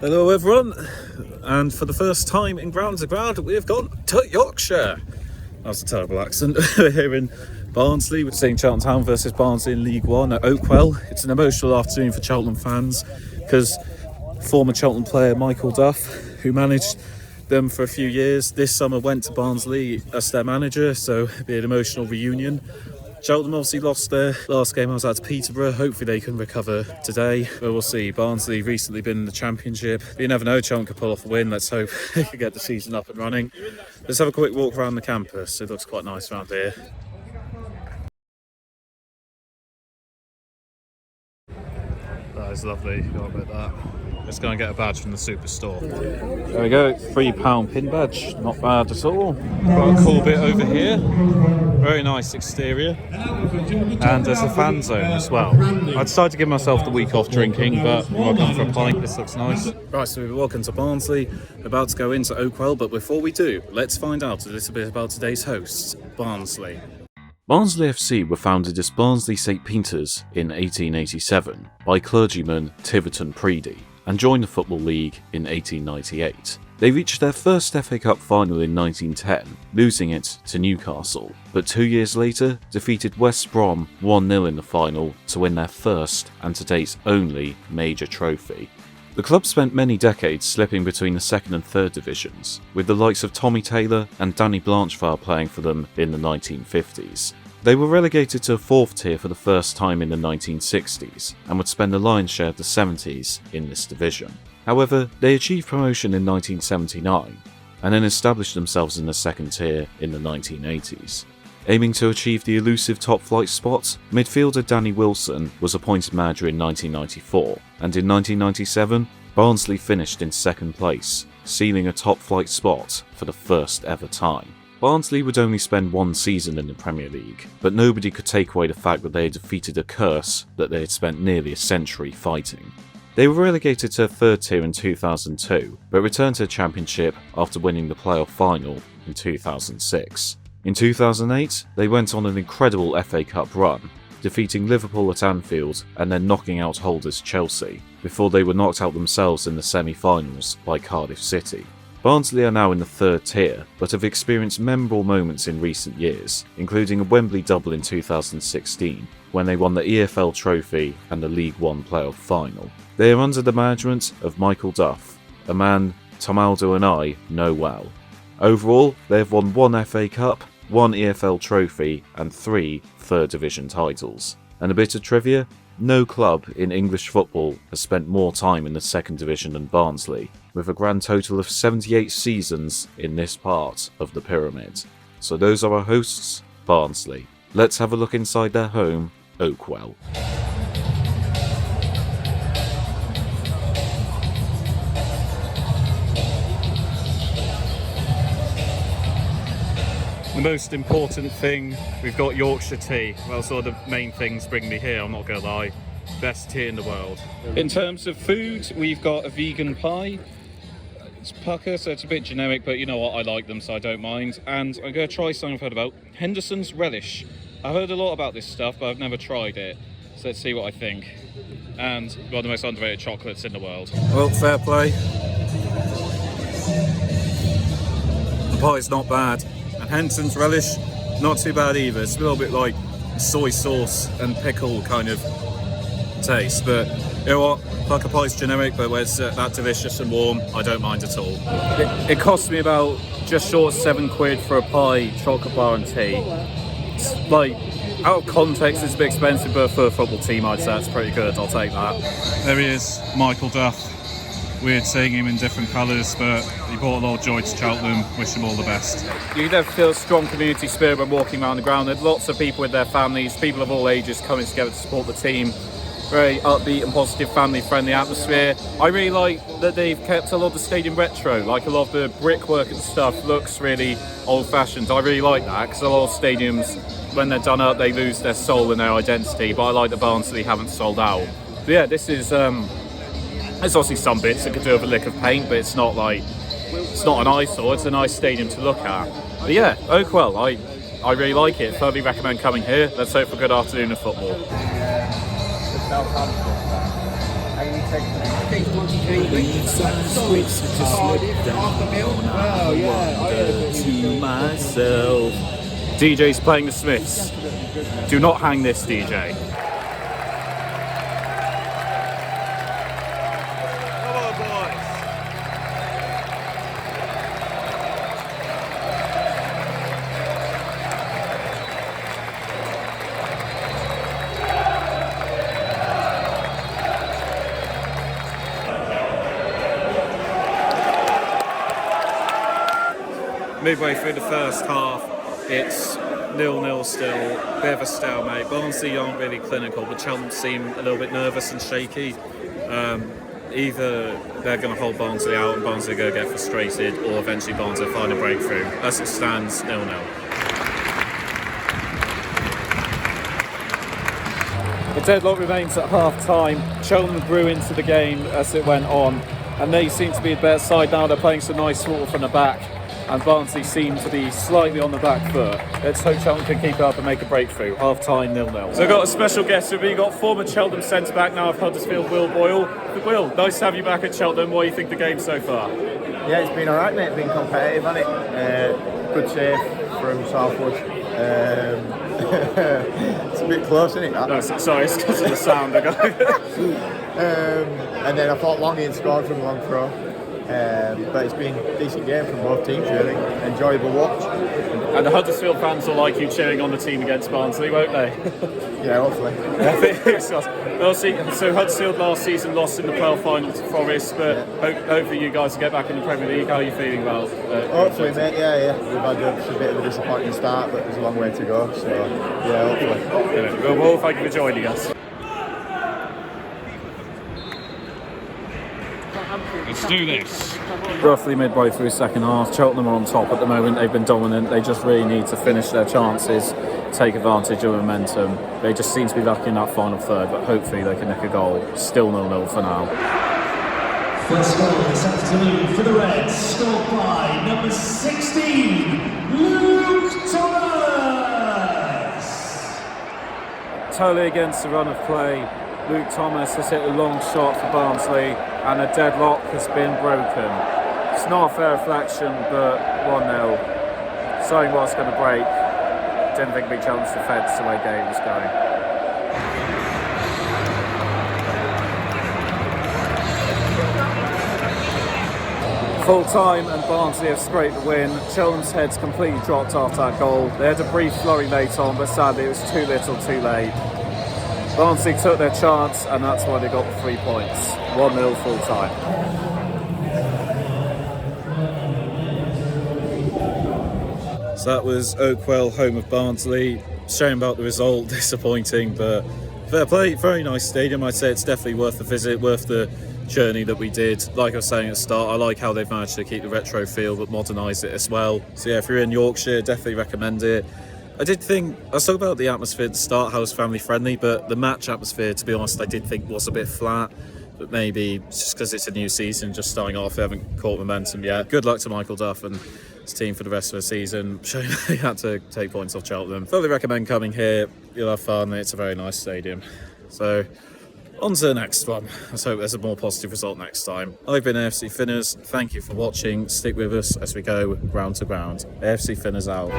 Hello everyone, and for the first time in Ground to Ground we've gone to Yorkshire. That's a terrible accent. We're here in Barnsley. We're seeing Cheltenham versus Barnsley in League One at Oakwell. It's an emotional afternoon for Cheltenham fans because former Cheltenham player Michael Duff, who managed them for a few years, this summer went to Barnsley as their manager, so it'll be an emotional reunion. Cheltenham obviously lost their last game. I was out to Peterborough. Hopefully they can recover today, but we'll see. Barnsley recently been in the Championship. You never know, Cheltenham could pull off a win. Let's hope they can get the season up and running. Let's have a quick walk around the campus. It looks quite nice around here. That is lovely. Got a bit of that. Let's go and get a badge from the superstore. There we go, £3 pin badge. Not bad at all. Got a cool bit over here. Very nice exterior. And there's a fan zone as well. I decided to give myself the week off drinking, but I'm going for a pint. This looks nice. Right, so we're walking to Barnsley. We're about to go into Oakwell, but before we do, let's find out a little bit about today's hosts, Barnsley. Barnsley FC were founded as Barnsley St Peter's in 1887 by clergyman Tiverton Preedy and joined the Football League in 1898. They reached their first FA Cup final in 1910, losing it to Newcastle, but 2 years later defeated West Brom 1-0 in the final to win their first and to date only major trophy. The club spent many decades slipping between the second and third divisions, with the likes of Tommy Taylor and Danny Blanchflower playing for them in the 1950s. They were relegated to fourth tier for the first time in the 1960s, and would spend the lion's share of the 70s in this division. However, they achieved promotion in 1979, and then established themselves in the second tier in the 1980s. Aiming to achieve the elusive top-flight spot, midfielder Danny Wilson was appointed manager in 1994, and in 1997, Barnsley finished in second place, sealing a top-flight spot for the first ever time. Barnsley would only spend one season in the Premier League, but nobody could take away the fact that they had defeated a curse that they had spent nearly a century fighting. They were relegated to third tier in 2002, but returned to the Championship after winning the playoff final in 2006. In 2008, they went on an incredible FA Cup run, defeating Liverpool at Anfield and then knocking out holders Chelsea, before they were knocked out themselves in the semi-finals by Cardiff City. Barnsley are now in the third tier, but have experienced memorable moments in recent years, including a Wembley double in 2016, when they won the EFL Trophy and the League One playoff final. They are under the management of Michael Duff, a man Tom Aldo and I know well. Overall, they have won one FA Cup, one EFL Trophy and 3 third division titles. And a bit of trivia, no club in English football has spent more time in the second division than Barnsley, with a grand total of 78 seasons in this part of the pyramid. So those are our hosts, Barnsley. Let's have a look inside their home, Oakwell. The most important thing, we've got Yorkshire tea. Well, sort of the main things bring me here, I'm not going to lie. Best tea in the world. In terms of food, we've got a vegan pie. It's pucker, so it's a bit generic, but you know what, I like them, so I don't mind. And I'm going to try something I've heard about, Henderson's Relish. I heard a lot about this stuff, but I've never tried it. So let's see what I think. And one of the most underrated chocolates in the world. Well, fair play. The pie's not bad. And Henderson's Relish, not too bad either. It's a little bit like soy sauce and pickle kind of taste, but you know what, pucker pie's generic, but when it's that delicious and warm, I don't mind at all. It cost me about just short of £7 for a pie, chocolate bar and tea. It's like, out of context it's a bit expensive, but for a football team I'd say it's pretty good, I'll take that. There he is, Michael Duff. Weird seeing him in different colours, but he brought a lot of joy to Cheltenham. Wish him all the best. You definitely feel a strong community spirit when walking around the ground. There's lots of people with their families, people of all ages coming together to support the team. Very upbeat and positive, family-friendly atmosphere. I really like that they've kept a lot of the stadium retro. Like a lot of the brickwork and stuff looks really old-fashioned. I really like that because a lot of stadiums, when they're done up, they lose their soul and their identity. But I like that Barnsley haven't sold out. But yeah, this is. There's obviously some bits that could do with a lick of paint, but it's not like, it's not an eyesore, it's a nice stadium to look at. But yeah, Oakwell, I really like it. Thoroughly recommend coming here. Let's hope for a good afternoon of football. To myself. DJ's playing the Smiths. Do not hang this, DJ. Come on, boys. Midway through the first half, it's 0-0 still, bit of a stalemate. Barnsley aren't really clinical, but Cheltenham seem a little bit nervous and shaky. Either they're going to hold Barnsley out and Barnsley are going to get frustrated, or eventually Barnsley will find a breakthrough. As it stands, 0-0. The deadlock remains at half-time. Cheltenham grew into the game as it went on, and they seem to be a better side now. They're playing some nice water from the back, and Barnsley seem to be slightly on the back foot. Let's hope Cheltenham can keep it up and make a breakthrough. Half-time, 0-0. So I've got a special guest with me. You've got former Cheltenham centre-back now of Huddersfield, Will Boyle. Will, nice to have you back at Cheltenham. What do you think of the game so far? Yeah, it's been alright, mate. It's been competitive, hasn't it? Good save from Southwood. It's a bit close, isn't it? That? No, sorry, it's because of the sound. And then I thought Longian scored from long throw. But it's been a decent game from both teams, really. Enjoyable watch. And the Huddersfield fans will like you cheering on the team against Barnsley, won't they? Yeah, hopefully. Well, so Huddersfield last season lost in the playoff final to Forest, but hopefully you guys will get back in the Premier League. How are you feeling about hopefully, mate, yeah. We've had a bit of a disappointing start, but there's a long way to go, so yeah, hopefully. Well, thank you for joining us. Let's do this. Roughly midway through second half, Cheltenham are on top at the moment. They've been dominant. They just really need to finish their chances, take advantage of momentum. They just seem to be lucky in that final third, but hopefully they can nick a goal. Still 0-0 for now. First goal this afternoon for the Reds, scored by number 16, Luke Thomas. Totally against the run of play. Luke Thomas has hit a long shot for Barnsley, and a deadlock has been broken. It's not a fair reflection, but 1-0. Something was going to break. Didn't think it'd be challenged defence the way game was going. Full time, and Barnsley have scraped the win. Cheltenham's heads completely dropped after that goal. They had a brief flurry late on, but sadly it was too little too late. Barnsley took their chance, and that's why they got the 3 points. 1-0 full time. So that was Oakwell, home of Barnsley. Shame about the result, disappointing, but fair play. Very nice stadium. I'd say it's definitely worth the visit, worth the journey that we did. Like I was saying at the start, I like how they've managed to keep the retro feel but modernise it as well. So yeah, if you're in Yorkshire, definitely recommend it. I did think, I was talking about the atmosphere at the start, how it was family friendly, but the match atmosphere, to be honest, I did think was a bit flat. But maybe just because it's a new season, just starting off, they haven't caught momentum yet. Good luck to Michael Duff and his team for the rest of the season. Shame they had to take points off Cheltenham. Fully recommend coming here. You'll have fun. It's a very nice stadium. So, on to the next one. Let's hope there's a more positive result next time. I've been AFC Finners. Thank you for watching. Stick with us as we go ground to ground. AFC Finners out.